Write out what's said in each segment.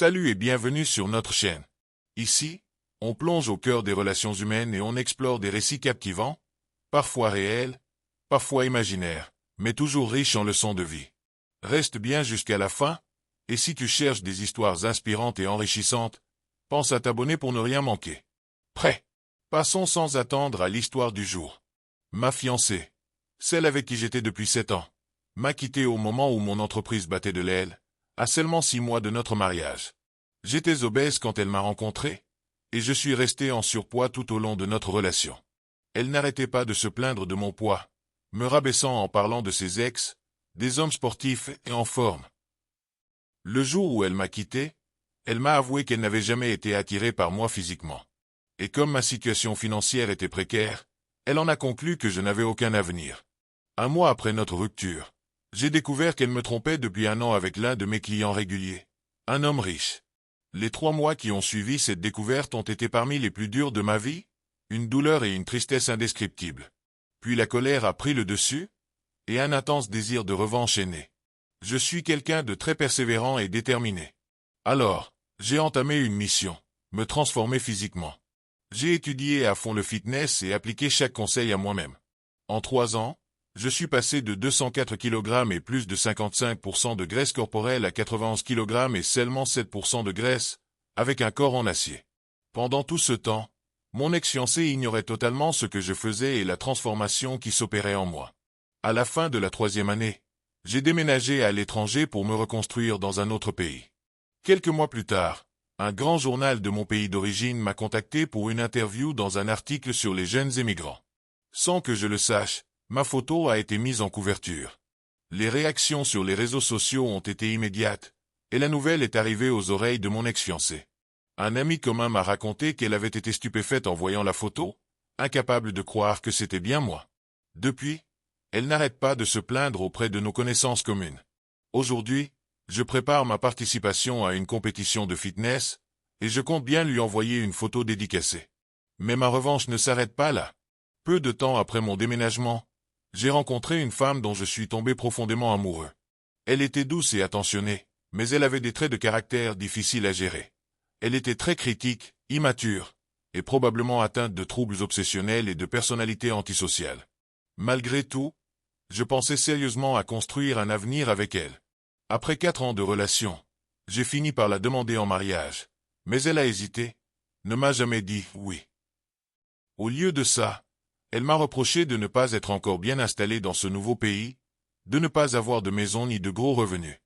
Salut et bienvenue sur notre chaîne. Ici, on plonge au cœur des relations humaines et on explore des récits captivants, parfois réels, parfois imaginaires, mais toujours riches en leçons de vie. Reste bien jusqu'à la fin, et si tu cherches des histoires inspirantes et enrichissantes, pense à t'abonner pour ne rien manquer. Prêt? Passons sans attendre à l'histoire du jour. Ma fiancée, celle avec qui j'étais depuis 7 ans, m'a quitté au moment où mon entreprise battait de l'aile, à seulement 6 mois de notre mariage. J'étais obèse quand elle m'a rencontré, et je suis resté en surpoids tout au long de notre relation. Elle n'arrêtait pas de se plaindre de mon poids, me rabaissant en parlant de ses ex, des hommes sportifs et en forme. Le jour où elle m'a quitté, elle m'a avoué qu'elle n'avait jamais été attirée par moi physiquement. Et comme ma situation financière était précaire, elle en a conclu que je n'avais aucun avenir. Un mois après notre rupture, j'ai découvert qu'elle me trompait depuis 1 an avec l'un de mes clients réguliers, un homme riche. Les 3 mois qui ont suivi cette découverte ont été parmi les plus durs de ma vie, une douleur et une tristesse indescriptibles. Puis la colère a pris le dessus, et un intense désir de revanche est né. Je suis quelqu'un de très persévérant et déterminé. Alors, j'ai entamé une mission, me transformer physiquement. J'ai étudié à fond le fitness et appliqué chaque conseil à moi-même. En 3 ans, je suis passé de 204 kg et plus de 55% de graisse corporelle à 91 kg et seulement 7% de graisse, avec un corps en acier. Pendant tout ce temps, mon ex-fiancé ignorait totalement ce que je faisais et la transformation qui s'opérait en moi. À la fin de la 3e année, j'ai déménagé à l'étranger pour me reconstruire dans un autre pays. Quelques mois plus tard, un grand journal de mon pays d'origine m'a contacté pour une interview dans un article sur les jeunes émigrants. Sans que je le sache, ma photo a été mise en couverture. Les réactions sur les réseaux sociaux ont été immédiates, et la nouvelle est arrivée aux oreilles de mon ex-fiancé. Un ami commun m'a raconté qu'elle avait été stupéfaite en voyant la photo, incapable de croire que c'était bien moi. Depuis, elle n'arrête pas de se plaindre auprès de nos connaissances communes. Aujourd'hui, je prépare ma participation à une compétition de fitness, et je compte bien lui envoyer une photo dédicacée. Mais ma revanche ne s'arrête pas là. Peu de temps après mon déménagement, j'ai rencontré une femme dont je suis tombé profondément amoureux. Elle était douce et attentionnée, mais elle avait des traits de caractère difficiles à gérer. Elle était très critique, immature, et probablement atteinte de troubles obsessionnels et de personnalité antisociale. Malgré tout, je pensais sérieusement à construire un avenir avec elle. Après 4 ans de relation, j'ai fini par la demander en mariage, mais elle a hésité, ne m'a jamais dit oui. Au lieu de ça, elle m'a reproché de ne pas être encore bien installé dans ce nouveau pays, de ne pas avoir de maison ni de gros revenus.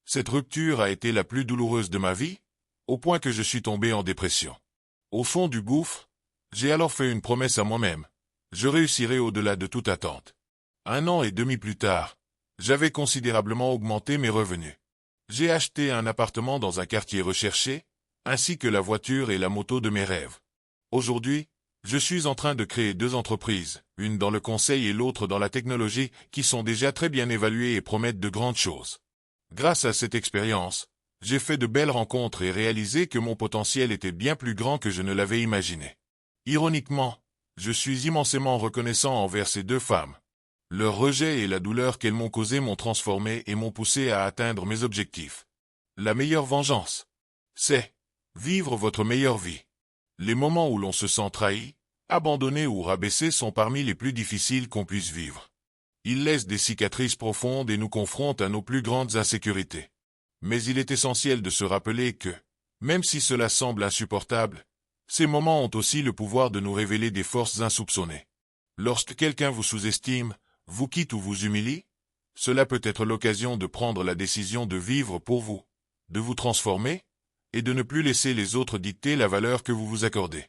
Cette rupture a été la plus douloureuse de ma vie, au point que je suis tombé en dépression. Au fond du gouffre, j'ai alors fait une promesse à moi-même. Je réussirai au-delà de toute attente. 1 an et demi plus tard, j'avais considérablement augmenté mes revenus. J'ai acheté un appartement dans un quartier recherché, ainsi que la voiture et la moto de mes rêves. Aujourd'hui, je suis en train de créer 2 entreprises, une dans le conseil et l'autre dans la technologie, qui sont déjà très bien évaluées et promettent de grandes choses. Grâce à cette expérience, j'ai fait de belles rencontres et réalisé que mon potentiel était bien plus grand que je ne l'avais imaginé. Ironiquement, je suis immensément reconnaissant envers ces 2 femmes. Leur rejet et la douleur qu'elles m'ont causée m'ont transformé et m'ont poussé à atteindre mes objectifs. La meilleure vengeance, c'est vivre votre meilleure vie. Les moments où l'on se sent trahi, abandonné ou rabaissé sont parmi les plus difficiles qu'on puisse vivre. Ils laissent des cicatrices profondes et nous confrontent à nos plus grandes insécurités. Mais il est essentiel de se rappeler que, même si cela semble insupportable, ces moments ont aussi le pouvoir de nous révéler des forces insoupçonnées. Lorsque quelqu'un vous sous-estime, vous quitte ou vous humilie, cela peut être l'occasion de prendre la décision de vivre pour vous, de vous transformer, et de ne plus laisser les autres dicter la valeur que vous vous accordez.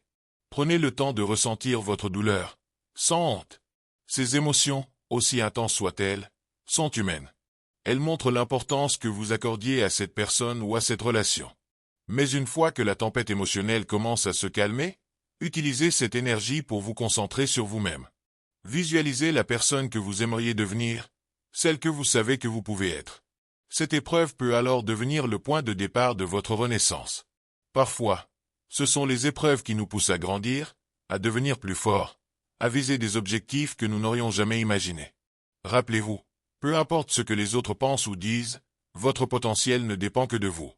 Prenez le temps de ressentir votre douleur, sans honte. Ces émotions, aussi intenses soient-elles, sont humaines. Elles montrent l'importance que vous accordiez à cette personne ou à cette relation. Mais une fois que la tempête émotionnelle commence à se calmer, utilisez cette énergie pour vous concentrer sur vous-même. Visualisez la personne que vous aimeriez devenir, celle que vous savez que vous pouvez être. Cette épreuve peut alors devenir le point de départ de votre renaissance. Parfois, ce sont les épreuves qui nous poussent à grandir, à devenir plus forts, à viser des objectifs que nous n'aurions jamais imaginés. Rappelez-vous, peu importe ce que les autres pensent ou disent, votre potentiel ne dépend que de vous.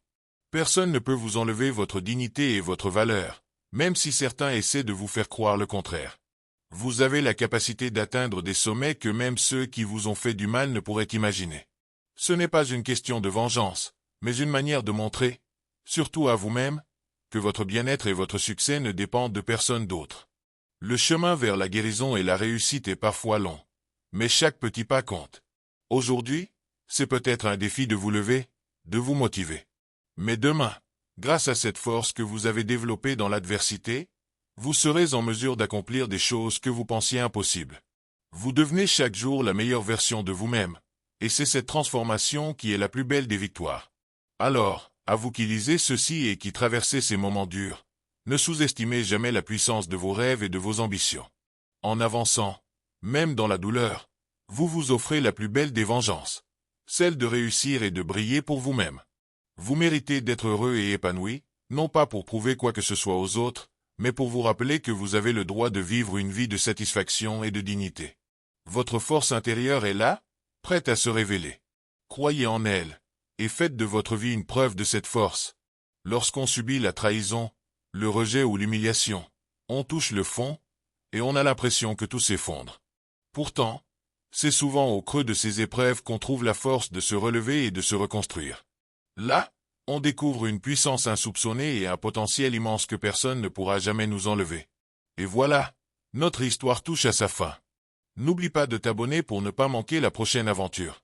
Personne ne peut vous enlever votre dignité et votre valeur, même si certains essaient de vous faire croire le contraire. Vous avez la capacité d'atteindre des sommets que même ceux qui vous ont fait du mal ne pourraient imaginer. Ce n'est pas une question de vengeance, mais une manière de montrer, surtout à vous-même, que votre bien-être et votre succès ne dépendent de personne d'autre. Le chemin vers la guérison et la réussite est parfois long, mais chaque petit pas compte. Aujourd'hui, c'est peut-être un défi de vous lever, de vous motiver. Mais demain, grâce à cette force que vous avez développée dans l'adversité, vous serez en mesure d'accomplir des choses que vous pensiez impossibles. Vous devenez chaque jour la meilleure version de vous-même, et c'est cette transformation qui est la plus belle des victoires. Alors, à vous qui lisez ceci et qui traversez ces moments durs, ne sous-estimez jamais la puissance de vos rêves et de vos ambitions. En avançant, même dans la douleur, vous vous offrez la plus belle des vengeances, celle de réussir et de briller pour vous-même. Vous méritez d'être heureux et épanoui, non pas pour prouver quoi que ce soit aux autres, mais pour vous rappeler que vous avez le droit de vivre une vie de satisfaction et de dignité. Votre force intérieure est là, prête à se révéler. Croyez en elle, et faites de votre vie une preuve de cette force. Lorsqu'on subit la trahison, le rejet ou l'humiliation, on touche le fond, et on a l'impression que tout s'effondre. Pourtant, c'est souvent au creux de ces épreuves qu'on trouve la force de se relever et de se reconstruire. Là, on découvre une puissance insoupçonnée et un potentiel immense que personne ne pourra jamais nous enlever. Et voilà, notre histoire touche à sa fin. N'oublie pas de t'abonner pour ne pas manquer la prochaine aventure.